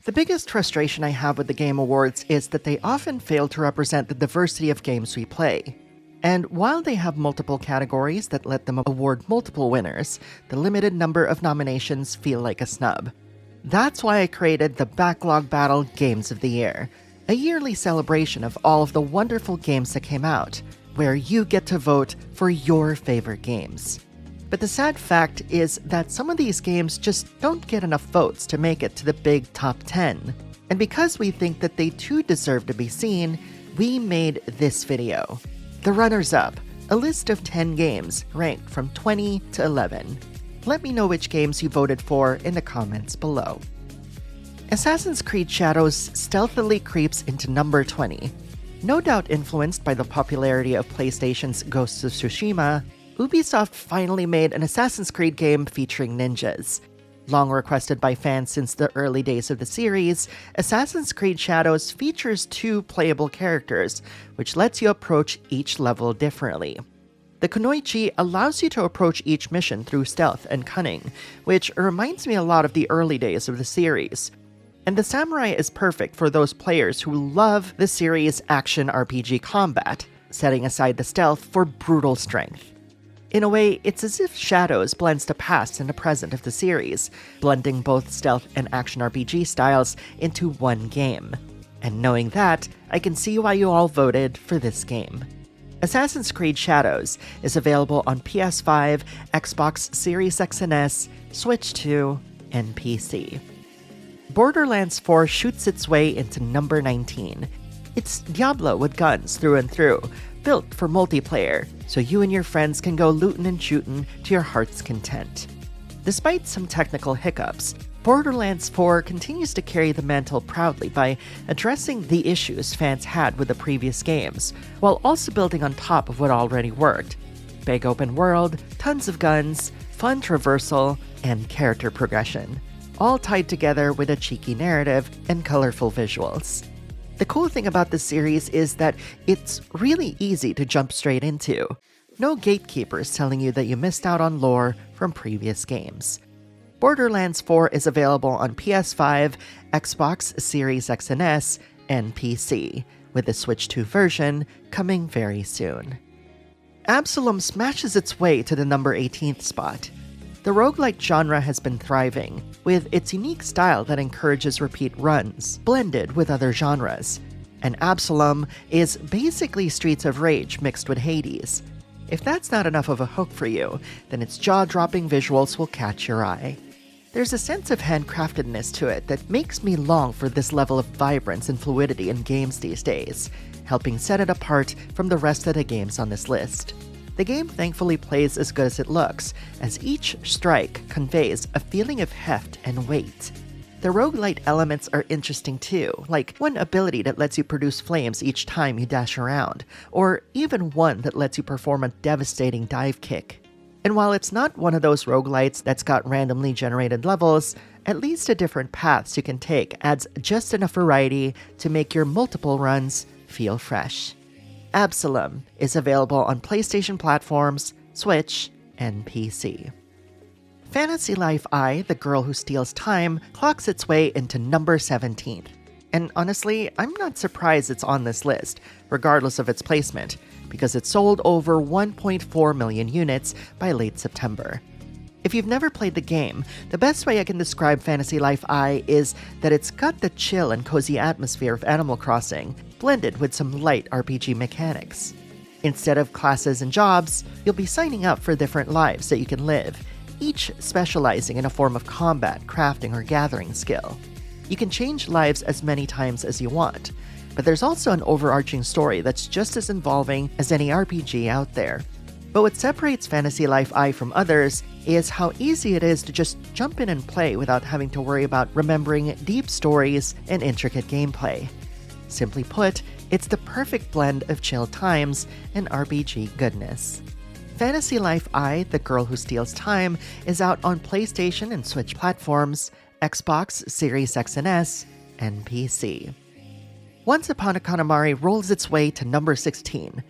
The biggest frustration I have with the Game Awards is that they often fail to represent the diversity of games we play. And while they have multiple categories that let them award multiple winners, the limited number of nominations feel like a snub. That's why I created the Backlog Battle Games of the Year, a yearly celebration of all of the wonderful games that came out, where you get to vote for your favorite games. But the sad fact is that some of these games just don't get enough votes to make it to the big top 10. And because we think that they too deserve to be seen, we made this video. The runners-up, a list of 10 games ranked from 20 to 11. Let me know which games you voted for in the comments below. Assassin's Creed Shadows stealthily creeps into number 20. No doubt influenced by the popularity of PlayStation's Ghost of Tsushima, Ubisoft finally made an Assassin's Creed game featuring ninjas. Long requested by fans since the early days of the series, Assassin's Creed Shadows features 2 playable characters, which lets you approach each level differently. The Kunoichi allows you to approach each mission through stealth and cunning, which reminds me a lot of the early days of the series. And the Samurai is perfect for those players who love the series' action RPG combat, setting aside the stealth for brutal strength. In a way, it's as if Shadows blends the past and the present of the series, blending both stealth and action RPG styles into one game. And knowing that, I can see why you all voted for this game. Assassin's Creed Shadows is available on PS5, Xbox Series X and S, Switch 2, and PC. Borderlands 4 shoots its way into number 19. It's Diablo with guns through and through, built for multiplayer, so you and your friends can go lootin' and shootin' to your heart's content. Despite some technical hiccups, Borderlands 4 continues to carry the mantle proudly by addressing the issues fans had with the previous games, while also building on top of what already worked. Big open world, tons of guns, fun traversal, and character progression, all tied together with a cheeky narrative and colorful visuals. The cool thing about this series is that it's really easy to jump straight into. No gatekeepers telling you that you missed out on lore from previous games. Borderlands 4 is available on PS5, Xbox Series X and S, and PC, with the Switch 2 version coming very soon. Absalom smashes its way to the number 18th spot. The roguelike genre has been thriving, with its unique style that encourages repeat runs, blended with other genres. And Absalom is basically Streets of Rage mixed with Hades. If that's not enough of a hook for you, then its jaw-dropping visuals will catch your eye. There's a sense of handcraftedness to it that makes me long for this level of vibrance and fluidity in games these days, helping set it apart from the rest of the games on this list. The game thankfully plays as good as it looks, as each strike conveys a feeling of heft and weight. The roguelite elements are interesting too, like one ability that lets you produce flames each time you dash around, or even one that lets you perform a devastating dive kick. And while it's not one of those roguelites that's got randomly generated levels, at least the different paths you can take adds just enough variety to make your multiple runs feel fresh. Absalom is available on PlayStation platforms, Switch, and PC. Fantasy Life I, The Girl Who Steals Time, clocks its way into number 17th. And honestly, I'm not surprised it's on this list, regardless of its placement, because it sold over 1.4 million units by late September. If you've never played the game, the best way I can describe Fantasy Life I is that it's got the chill and cozy atmosphere of Animal Crossing, blended with some light RPG mechanics. Instead of classes and jobs, you'll be signing up for different lives that you can live, each specializing in a form of combat, crafting, or gathering skill. You can change lives as many times as you want, but there's also an overarching story that's just as involving as any RPG out there. But what separates Fantasy Life I from others is how easy it is to just jump in and play without having to worry about remembering deep stories and intricate gameplay. Simply put, it's the perfect blend of chill times and RPG goodness. Fantasy Life I, The Girl Who Steals Time, is out on PlayStation and Switch platforms, Xbox Series X and S, and PC. Once Upon a Katamari rolls its way to number 16.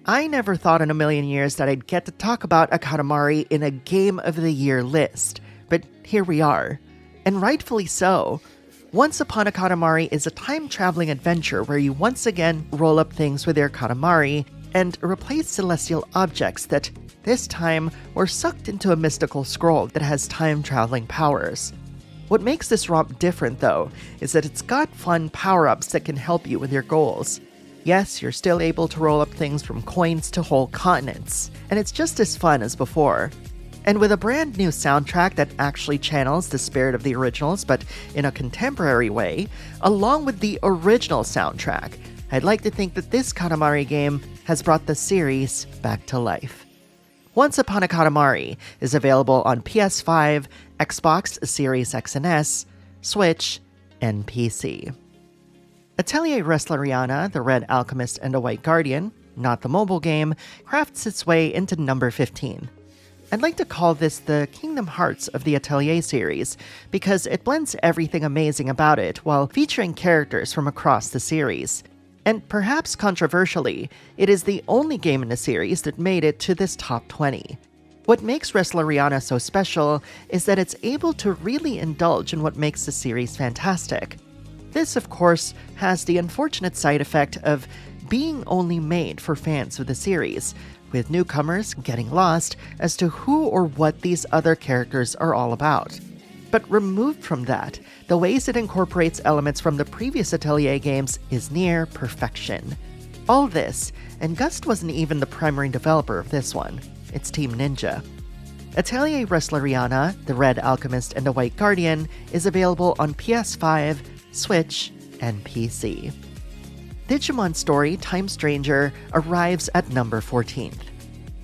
I never thought in a million years that I'd get to talk about a Katamari in a Game of the Year list, but here we are. And rightfully so. Once Upon a Katamari is a time-traveling adventure where you once again roll up things with your Katamari and replace celestial objects that, this time, were sucked into a mystical scroll that has time-traveling powers. What makes this romp different, though, is that it's got fun power-ups that can help you with your goals. Yes, you're still able to roll up things from coins to whole continents, and it's just as fun as before. And with a brand new soundtrack that actually channels the spirit of the originals but in a contemporary way, along with the original soundtrack, I'd like to think that this Katamari game has brought the series back to life. Once Upon a Katamari is available on PS5, Xbox Series X and S, Switch, and PC. Atelier Wrestleriana, The Red Alchemist and the White Guardian, not the mobile game, crafts its way into number 15. I'd like to call this the Kingdom Hearts of the Atelier series, because it blends everything amazing about it while featuring characters from across the series. And perhaps controversially, it is the only game in the series that made it to this top 20. What makes Wrestleriana so special is that it's able to really indulge in what makes the series fantastic. This, of course, has the unfortunate side effect of being only made for fans of the series, with newcomers getting lost as to who or what these other characters are all about. But removed from that, the ways it incorporates elements from the previous Atelier games is near perfection. All this, and Gust wasn't even the primary developer of this one, it's Team Ninja. Atelier Wrestleriana, The Red Alchemist and the White Guardian is available on PS5, Switch, and PC. Digimon Story Time Stranger arrives at number 14th.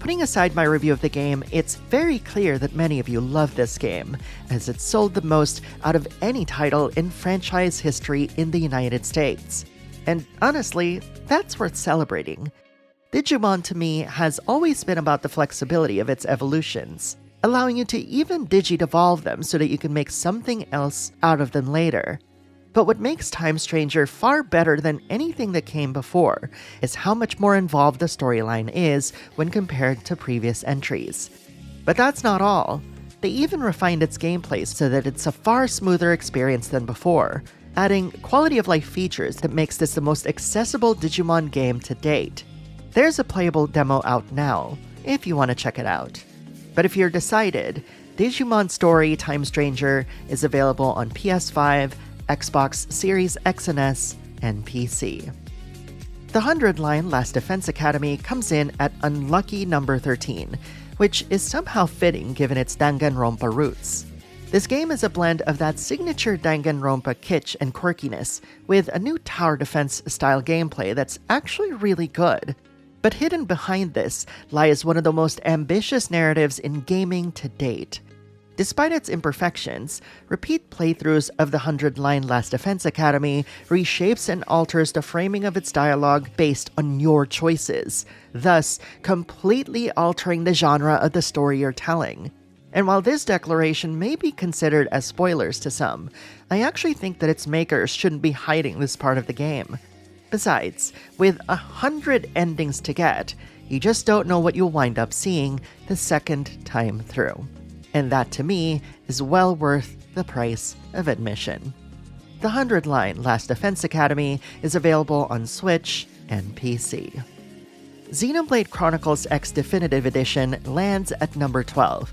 Putting aside my review of the game, it's very clear that many of you love this game, as it sold the most out of any title in franchise history in the United States. And honestly, that's worth celebrating. Digimon to me has always been about the flexibility of its evolutions, allowing you to even digi-devolve them so that you can make something else out of them later. But what makes Time Stranger far better than anything that came before is how much more involved the storyline is when compared to previous entries. But that's not all. They even refined its gameplay so that it's a far smoother experience than before, adding quality-of-life features that makes this the most accessible Digimon game to date. There's a playable demo out now, if you want to check it out. But if you're decided, Digimon Story Time Stranger is available on PS5, Xbox Series X and S, and PC. The 100-line Last Defense Academy comes in at unlucky number 13, which is somehow fitting given its Danganronpa roots. This game is a blend of that signature Danganronpa kitsch and quirkiness, with a new tower defense-style gameplay that's actually really good. But hidden behind this lies one of the most ambitious narratives in gaming to date. Despite its imperfections, repeat playthroughs of the 100-line Last Defense Academy reshapes and alters the framing of its dialogue based on your choices, thus completely altering the genre of the story you're telling. And while this declaration may be considered as spoilers to some, I actually think that its makers shouldn't be hiding this part of the game. Besides, with 100 endings to get, you just don't know what you'll wind up seeing the second time through. And that, to me, is well worth the price of admission. The 100-line Last Defense Academy is available on Switch and PC. Xenoblade Chronicles X Definitive Edition lands at number 12.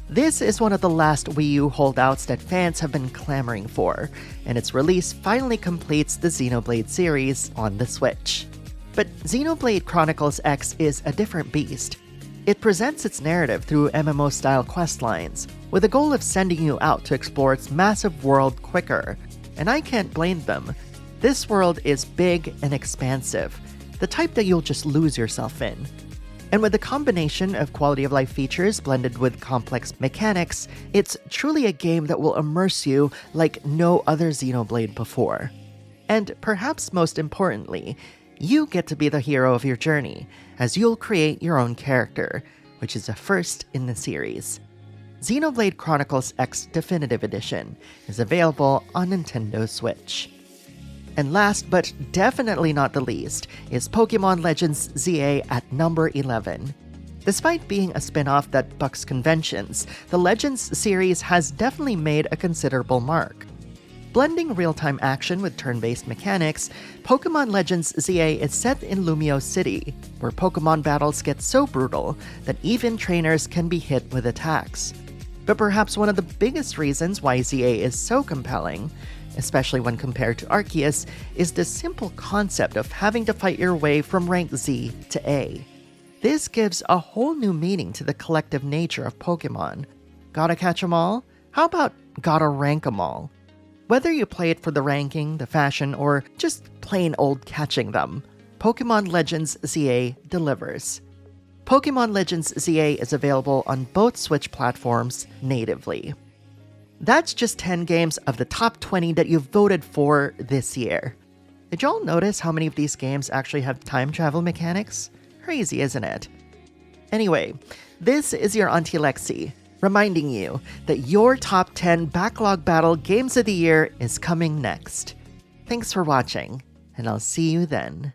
This is one of the last Wii U holdouts that fans have been clamoring for, and its release finally completes the Xenoblade series on the Switch. But Xenoblade Chronicles X is a different beast. It presents its narrative through MMO-style questlines, with the goal of sending you out to explore its massive world quicker. And I can't blame them. This world is big and expansive, the type that you'll just lose yourself in. And with the combination of quality-of-life features blended with complex mechanics, it's truly a game that will immerse you like no other Xenoblade before. And perhaps most importantly, you get to be the hero of your journey, as you'll create your own character, which is a first in the series. Xenoblade Chronicles X Definitive Edition is available on Nintendo Switch. And last but definitely not the least is Pokemon Legends ZA at number 11. Despite being a spin-off that bucks conventions, the Legends series has definitely made a considerable mark. Blending real-time action with turn-based mechanics, Pokemon Legends ZA is set in Lumio City, where Pokemon battles get so brutal that even trainers can be hit with attacks. But perhaps one of the biggest reasons why ZA is so compelling, especially when compared to Arceus, is the simple concept of having to fight your way from rank Z to A. This gives a whole new meaning to the collective nature of Pokemon. Gotta catch 'em all? How about gotta rank 'em all? Whether you play it for the ranking, the fashion, or just plain old catching them, Pokemon Legends ZA delivers. Pokemon Legends ZA is available on both Switch platforms natively. That's just 10 games of the top 20 that you've voted for this year. Did y'all notice how many of these games actually have time travel mechanics? Crazy, isn't it? Anyway, this is your Auntie Lexi, reminding you that your top 10 Backlog Battle Games of the Year is coming next. Thanks for watching, and I'll see you then.